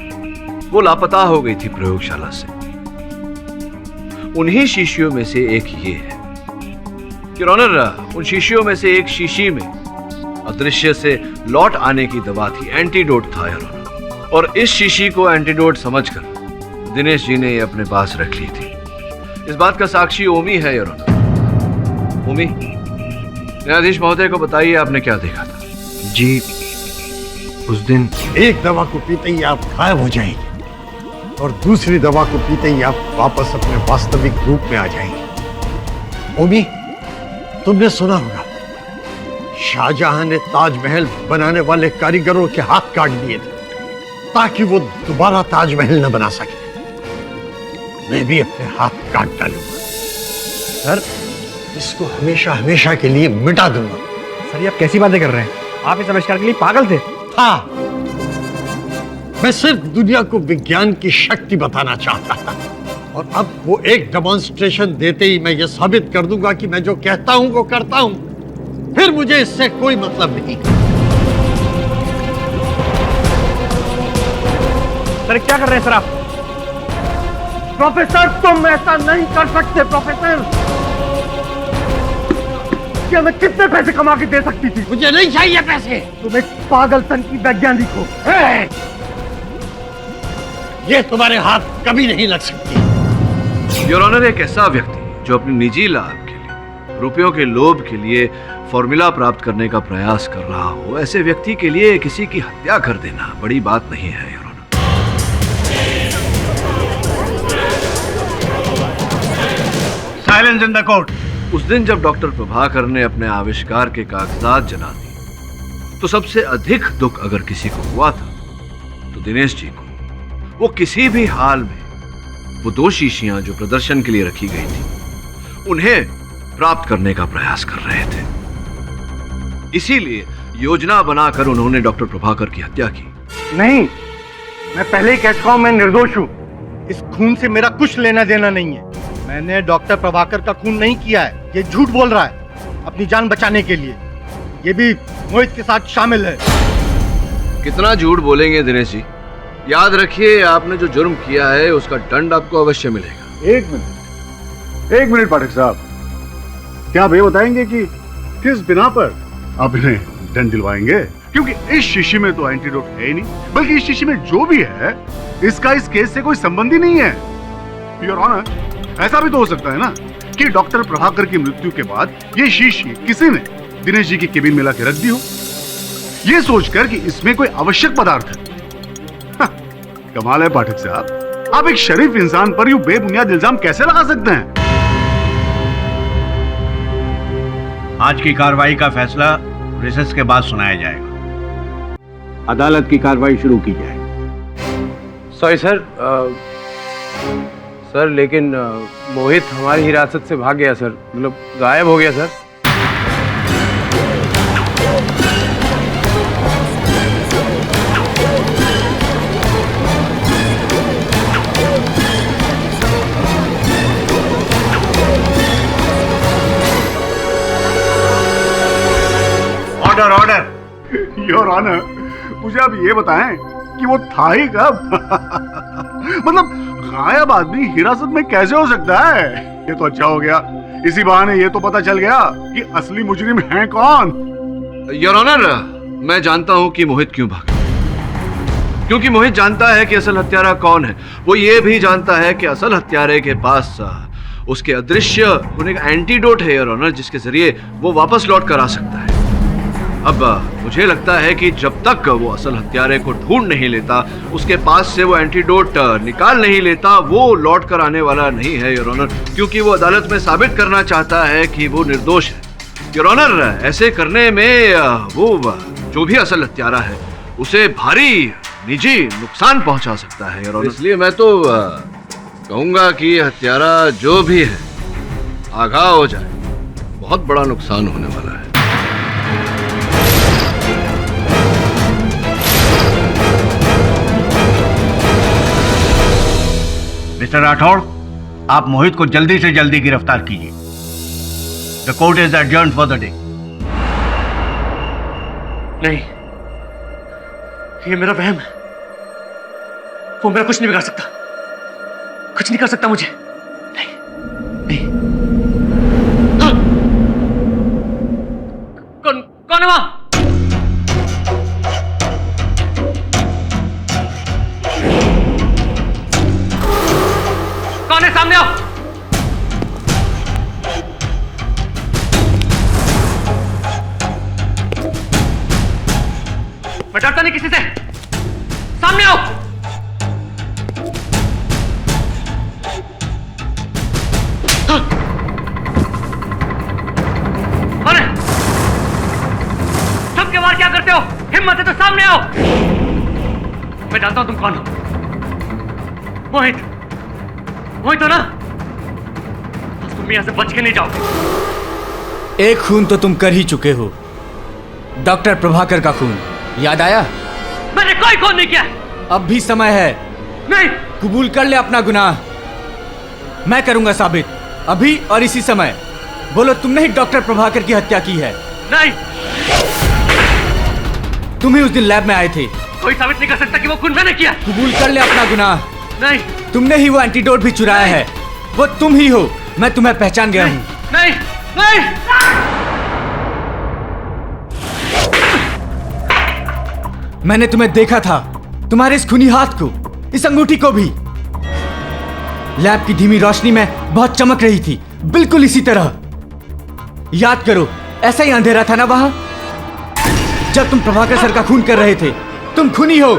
वो लापता हो गई थी प्रयोगशाला से। उन्हीं शीशियों में से एक ये है। योर ऑनर, उन शीशियों में से एक शीशी में अदृश्य से लौट आने की दवा थी, एंटीडोट था योर ऑनर। और इस शीशी को एंटीडोट समझकर दिनेश जी ने ये अपने पास रख ली थी। इस बात का साक्षी ओमी है योर ऑनर। ओमी, न्यायाधीश महोदय को बताइए आपने क्या देखा था। जी, उस दिन एक दवा को पीते ही आप गायब हो जाएंगे और दूसरी दवा को पीते ही आप वापस अपने वास्तविक रूप में आ जाएंगे। ओमी, तुमने सुना होगा शाहजहां ने ताजमहल बनाने वाले कारीगरों के हाथ काट दिए थे ताकि वो दोबारा ताजमहल न बना सके। मैं भी अपने हाथ काट डालूंगा सर, इसको हमेशा हमेशा के लिए मिटा दूंगा। सर, ये आप कैसी बातें कर रहे हैं? आप इस आविष्कार के लिए पागल थे। हाँ, मैं सिर्फ दुनिया को विज्ञान की शक्ति बताना चाहता था और अब वो एक डेमोन्स्ट्रेशन देते ही मैं ये साबित कर दूंगा कि मैं जो कहता हूं वो करता हूं। फिर मुझे इससे कोई मतलब नहीं। सर, क्या कर रहे हैं सर आप? प्रोफेसर, तुम ऐसा नहीं कर सकते। प्रोफेसर, क्या मैं कितने पैसे कमा के दे सकती थी? मुझे नहीं चाहिए पैसे। तुम एक पागलपन की वैज्ञानिक हो। ये तुम्हारे हाथ कभी नहीं लग सकती। योर ऑनर, एक ऐसा व्यक्ति जो अपने निजी लाभ के लिए, रुपयों के लोभ के लिए फॉर्मूला प्राप्त करने का प्रयास कर रहा हो, ऐसे व्यक्ति के लिए किसी की हत्या कर देना बड़ी बात नहीं है your honour. Silence in the court. उस दिन जब डॉक्टर प्रभाकर ने अपने आविष्कार के कागजात जला दिए, तो सबसे अधिक दुख अगर किसी को हुआ था तो दिनेश जी को। वो किसी भी हाल में वो दो शीशियां जो प्रदर्शन के लिए रखी गई थी, उन्हें प्राप्त करने का प्रयास कर रहे थे। इसीलिए योजना बनाकर उन्होंने डॉक्टर प्रभाकर की हत्या की। नहीं, मैं पहले ही कह चुका हूं, मैं निर्दोष हूं। इस खून से मेरा कुछ लेना देना नहीं है। मैंने डॉक्टर प्रभाकर का खून नहीं किया है। ये झूठ बोल रहा है अपनी जान बचाने के लिए। ये भी मोहित के साथ शामिल है। कितना झूठ बोलेंगे दिनेश जी? याद रखिए, आपने जो जुर्म किया है उसका दंड आपको अवश्य मिलेगा। एक मिनट पाठक साहब, क्या आप ये बताएंगे कि किस बिना पर आप इन्हें दंड दिलवाएंगे? क्योंकि इस शीशी में तो एंटीडोट है ही नहीं, बल्कि इस शीशी में जो भी है इसका इस केस से कोई संबंध ही नहीं है। योर ऑनर, ऐसा भी तो हो सकता है ना कि डॉक्टर प्रभाकर की मृत्यु के बाद ये शीशी किसी ने दिनेश जी की केबिन में लाके रख दी हो, ये सोचकर कि इसमें कोई आवश्यक पदार्थ है। कमाल है पाठक साहब, आप एक शरीफ इंसान पर यूं बेबुनियाद इल्जाम कैसे लगा सकते हैं? आज की कार्रवाई का फैसला रिसेस के बाद सुनाया जाएगा। अदालत की कार्रवाई शुरू की जाए। सॉरी सर, सर लेकिन मोहित हमारी हिरासत से भाग गया सर, मतलब गायब हो गया sir. Order order. Your honour, मुझे आप ये बताएं कि वो था ही कब? मतलब गायब आदमी हिरासत में कैसे हो सकता है? ये तो अच्छा हो गया, इसी बहाने ये तो पता चल गया कि असली मुजरिम है कौन। योर ऑनर, मैं जानता हूं कि मोहित क्यों भागा, क्योंकि मोहित जानता है कि असल हत्यारा कौन है। वो ये भी जानता है कि असल हत्यारे के पास उसके अदृश्य होने का एंटीडोट है योर ऑनर, जिसके जरिए वो वापस लौट कर आ सकता है। अब मुझे लगता है कि जब तक वो असल हत्यारे को ढूंढ नहीं लेता, उसके पास से वो एंटीडोट निकाल नहीं लेता, वो लौट कर आने वाला नहीं है योर ऑनर, क्योंकि वो अदालत में साबित करना चाहता है कि वो निर्दोष है। योर ऑनर, ऐसे करने में वो जो भी असल हत्यारा है उसे भारी निजी नुकसान पहुंचा सकता है योर ऑनर। इसलिए मैं तो कहूंगा कि हत्यारा जो भी है आगाह हो जाए, बहुत बड़ा नुकसान होने वाला है। मिस्टर राठौड़, आप मोहित को जल्दी से जल्दी गिरफ्तार कीजिए। The court is adjourned for the day. नहीं, ये मेरा वहम है। वो मेरा कुछ नहीं बिगाड़ सकता, कुछ नहीं कर सकता मुझे। नहीं, नहीं। हाँ। कौन है वहां? कौन है? सामने आओ। मैं डरता नहीं किसी से, सामने आओ। हाँ। कौन है? चुप के बाहर क्या करते हो? हिम्मत है तो सामने आओ। मैं जानता हूं तुम कौन हो। मोहित तो ना, तुम यहां से बच के नहीं जाओगे। एक खून तो तुम कर ही चुके हो, डॉक्टर प्रभाकर का खून। याद आया? मैंने कोई खून नहीं किया। अब भी समय है। नहीं। कबूल कर ले अपना गुनाह। मैं करूंगा साबित, अभी और इसी समय। बोलो, तुमने ही डॉक्टर प्रभाकर की हत्या की है? नहीं। तुम ही उस दिन लैब में आए थे। कोई साबित नहीं कर सकता कि वो खून मैंने किया। कबूल कर ले अपना गुनाह। नहीं। तुमने ही वो एंटीडोट भी चुराया है। वो तुम ही हो। मैं तुम्हें पहचान गया हूं। नहीं, नहीं। मैंने तुम्हें देखा था, तुम्हारे इस खूनी हाथ को, इस अंगूठी को भी। लैब की धीमी रोशनी में बहुत चमक रही थी, बिल्कुल इसी तरह। याद करो, ऐसा ही अंधेरा था ना वहां, जब तुम प्रभाकर सर का खून कर रहे थे। तुम खूनी हो,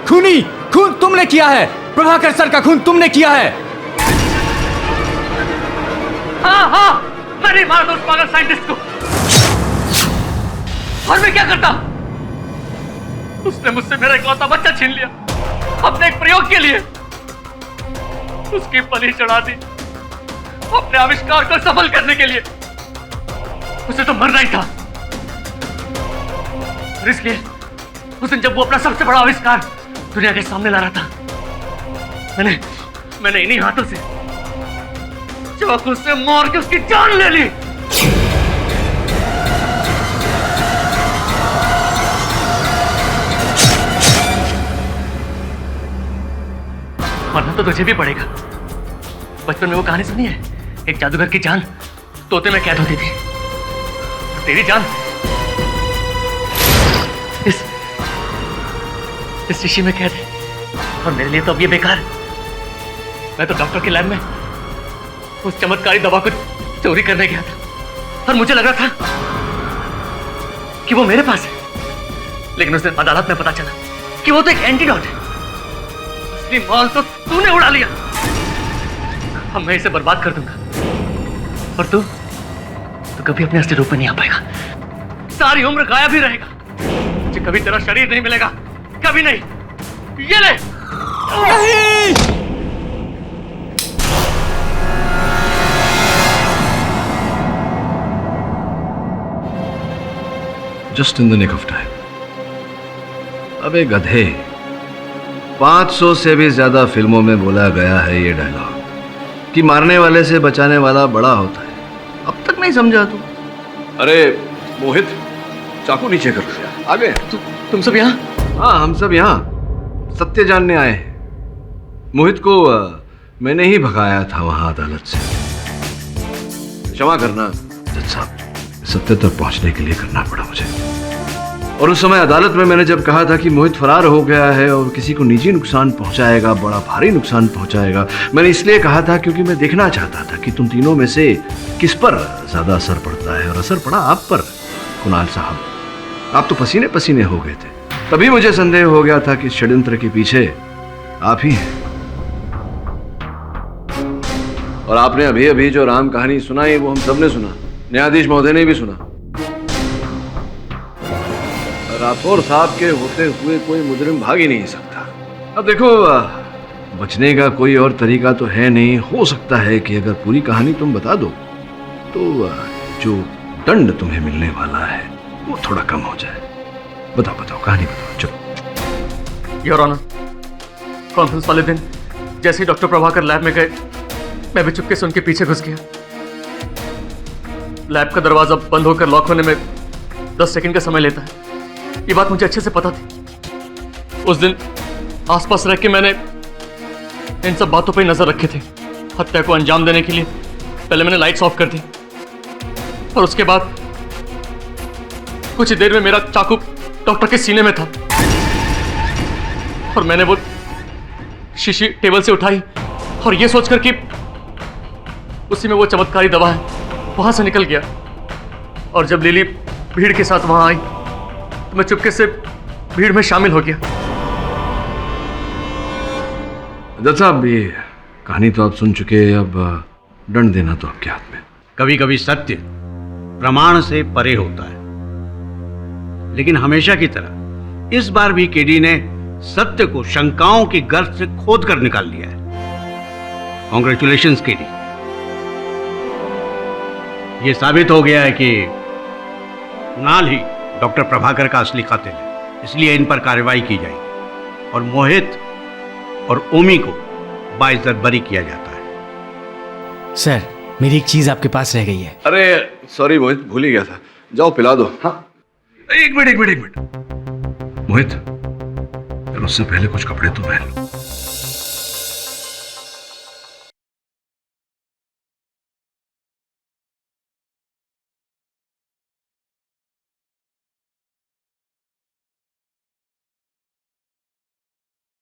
खूनी। खून तुमने किया है, प्रभाकर सर का खून तुमने किया है। हाँ, मैंने मारा था उस पागल साइंटिस्ट को। और मैं क्या करता? उसने मुझसे मेरा इकलौता बच्चा छीन लिया, अपने एक प्रयोग के लिए। उसकी बलि चढ़ा दी अपने आविष्कार को सफल करने के लिए। उसे तो मरना ही था। और इसलिए उस दिन जब वो अपना सबसे बड़ा आविष्कार दुनिया के सामने ला रहा था, मैंने इन्हीं हाथों से चाकू से मार के उसकी जान ले ली। मरना तो तुझे भी पड़ेगा। बचपन में वो कहानी सुनी है, एक जादूगर की जान तोते में कैद होती थी। तेरी जान इस शीशी में कैद है, और मेरे लिए तो अब ये बेकार है। मैं तो डॉक्टर के लैब में उस चमत्कारी दवा को चोरी करने गया था, और मुझे लगा था कि वो मेरे पास है, लेकिन उस दिन अदालत में पता चला कि वो तो एक एंटीडोट है। असली माल तो तूने उड़ा लिया। अब मैं इसे बर्बाद कर दूंगा, और तू कभी अपने असली रूप में नहीं आ पाएगा। सारी उम्र गायब ही रहेगा। मुझे कभी तेरा शरीर नहीं मिलेगा, कभी नहीं। ये ले। Just in the nick of time. अबे गधे, 500 से भी ज्यादा फिल्मों में बोला गया है ये डायलॉग कि मारने वाले से बचाने वाला बड़ा होता है। अब तक नहीं समझा तू? अरे मोहित, चाकू नीचे कर दिया। आ गए तुम सब यहाँ? हाँ, हम सब यहाँ सत्य जानने आए हैं। मोहित को मैंने ही भगाया था वहां अदालत से। क्षमा करना जज साहब, सत्य तक पहुंचने के लिए करना पड़ा मुझे। और उस समय अदालत में मैंने जब कहा था कि मोहित फरार हो गया है और किसी को निजी नुकसान पहुंचाएगा, बड़ा भारी नुकसान पहुंचाएगा, मैंने इसलिए कहा था क्योंकि मैं देखना चाहता था कि तुम तीनों में से किस पर ज्यादा असर पड़ता है। और असर पड़ा आप पर, कुणाल साहब। आप तो पसीने पसीने हो गए थे। तभी मुझे संदेह हो गया था कि षड्यंत्र के पीछे आप ही हैं। और आपने अभी अभी जो राम कहानी सुनाई वो हम सबने सुना, न्यायाधीश महोदय ने भी सुना। राठौर साहब के होते हुए कोई मुजरिम भाग ही नहीं सकता। अब देखो, बचने का कोई और तरीका तो है नहीं। हो सकता है कि अगर पूरी कहानी तुम बता दो तो जो दंड तुम्हें मिलने वाला है वो थोड़ा कम हो जाए। बताओ बताओ, कहानी बताओ, चलो। योर ऑनर, कॉन्फ्रेंस वाले दिन जैसे ही डॉक्टर प्रभाकर लैब में गए, मैं भी चुपके से उनके पीछे घुस गया। लैब का दरवाजा बंद होकर लॉक होने में 10 सेकंड का समय लेता है। ये बात मुझे अच्छे से पता थी। उस दिन आसपास रह के मैंने इन सब बातों पर नजर रखे थे। हत्या को अंजाम देने के लिए पहले मैंने लाइट्स ऑफ कर दी, और उसके बाद कुछ ही देर में मेरा चाकू डॉक्टर के सीने में था, और मैंने वो शीशी टेबल से उठाई और ये सोचकर कि उसी में वो चमत्कारी दवा है, वहां से निकल गया। और जब लिली भीड़ के साथ वहां आई तो मैं चुपके से भीड़ में शामिल हो गया। जज साहब, ये कहानी तो आप सुन चुके हैं, अब दंड देना तो आपके हाथ में। कभी कभी सत्य प्रमाण से परे होता है, लेकिन हमेशा की तरह इस बार भी केडी ने सत्य को शंकाओं की गर्त से खोद कर निकाल लिया है। Congratulations KD. ये साबित हो गया है कि कुणाल ही डॉक्टर प्रभाकर का असली कातिल है, इसलिए इन पर कार्रवाई की जाएगी और मोहित और ओमी को बाइज्जत बरी किया जाता है। सर, मेरी एक चीज आपके पास रह गई है। अरे सॉरी मोहित, भूल ही गया था। जाओ पिला दो। हाँ, एक मिनट मोहित, यार उससे पहले कुछ कपड़े तो पहन लो।